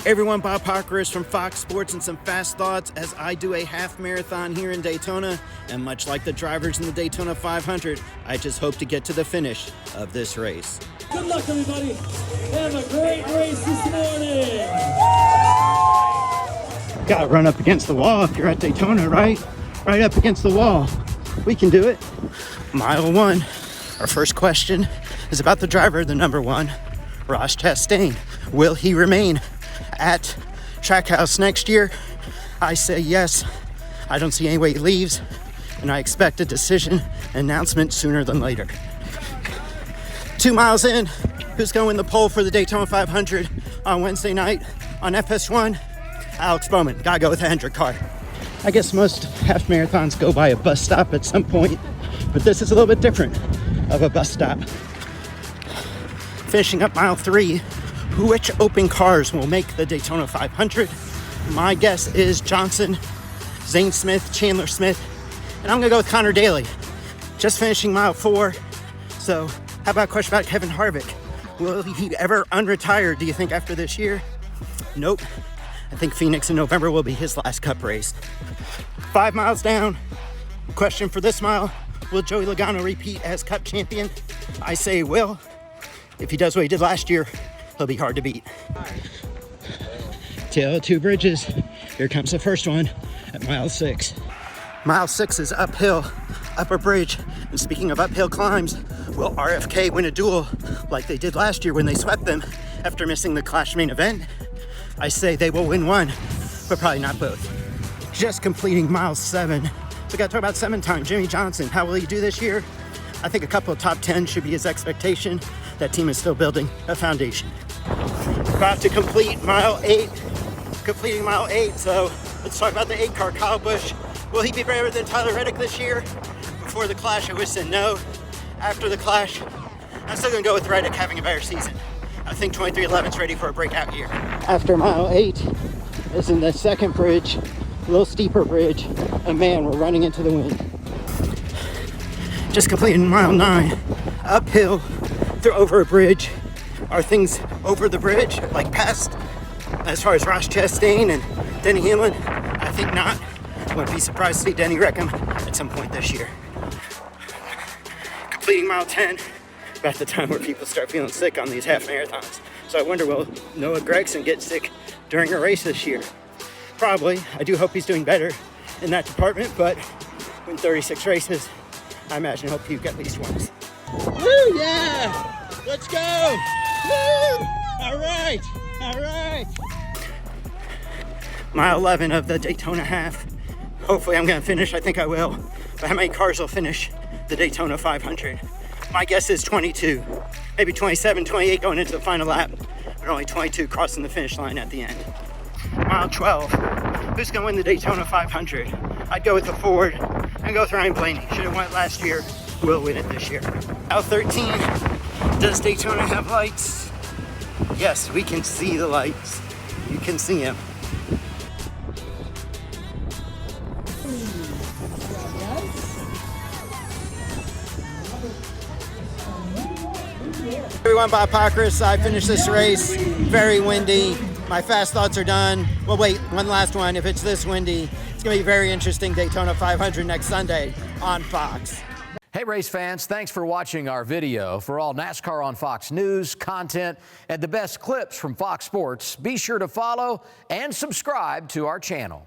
Everyone, Bob Pockrass from Fox Sports and some fast thoughts as I do a half marathon here in Daytona. And much like the drivers in the Daytona 500, I just hope to get to the finish of this race. Good luck, everybody. Have a great race this morning. Gotta run up against the wall if you're at Daytona, right? Right up against the wall. We can do it. Mile 1. Our first question is about the driver, the number 1, Ross Chastain. Will he remain at Trackhouse next year? I say yes. I don't see any way he leaves, and I expect a decision announcement sooner than later. 2 miles in, who's going to win the pole for the Daytona 500 on Wednesday night on FS1? Alex Bowman. Gotta go with a Hendrick car. I guess most half marathons go by a bus stop at some point, but this is a little bit different of a bus stop. Finishing up mile 3, which open cars will make the Daytona 500? My guess is Johnson, Zane Smith, Chandler Smith, and I'm gonna go with Connor Daly. Just finishing mile 4. So how about a question about Kevin Harvick? Will he ever unretire, do you think, after this year? Nope. I think Phoenix in November will be his last cup race. 5 miles down. Question for this mile: will Joey Logano repeat as cup champion? I say he will. If he does what he did last year, he'll be hard to beat. Tale of two bridges. Here comes the first one at mile 6. Mile 6 is uphill, upper bridge. And speaking of uphill climbs, will RFK win a duel like they did last year when they swept them after missing the Clash main event? I say they will win one, but probably not both. Just completing mile 7. So we got to talk about 7 time. Jimmy Johnson, how will he do this year? I think a couple of top 10 should be his expectation. That team is still building a foundation. About to complete mile 8. Completing mile 8, so let's talk about the 8 car, Kyle Busch. Will he be better than Tyler Reddick this year? Before the Clash, I would say no. After the Clash, I'm still gonna go with Reddick having a better season. I think 2311's ready for a breakout year. After mile 8 is in the second bridge, a little steeper bridge, and man, we're running into the wind. Just completed mile 9, uphill, through over a bridge. Are things over the bridge, like past, as far as Ross Chastain and Denny Hamlin? I think not. Wouldn't be surprised to see Denny wreck him at some point this year. Completing mile 10, about the time where people start feeling sick on these half marathons. So I wonder, will Noah Gragson get sick during a race this year? Probably. I do hope he's doing better in that department, but in 36 races, I imagine he'll puke at least once. Woo, yeah! Let's go! Woo! All right, all right. Mile 11 of the Daytona half. Hopefully I'm gonna finish, I think I will. But how many cars will finish the Daytona 500? My guess is 22, maybe 27, 28 going into the final lap, but only 22 crossing the finish line at the end. Mile 12, who's gonna win the Daytona 500? I'd go with the Ford and go with Ryan Blaney. Should have won it last year, will win it this year. Mile 13, does Daytona have lights? Yes, we can see the lights. You can see them. Everyone, Bob Pockrass. I finished this race. Very windy. My fast thoughts are done. Well, wait, one last one. If it's this windy, it's going to be very interesting. Daytona 500 next Sunday on Fox. Hey, race fans, thanks for watching our video. For all NASCAR on Fox News, content, and the best clips from Fox Sports, be sure to follow and subscribe to our channel.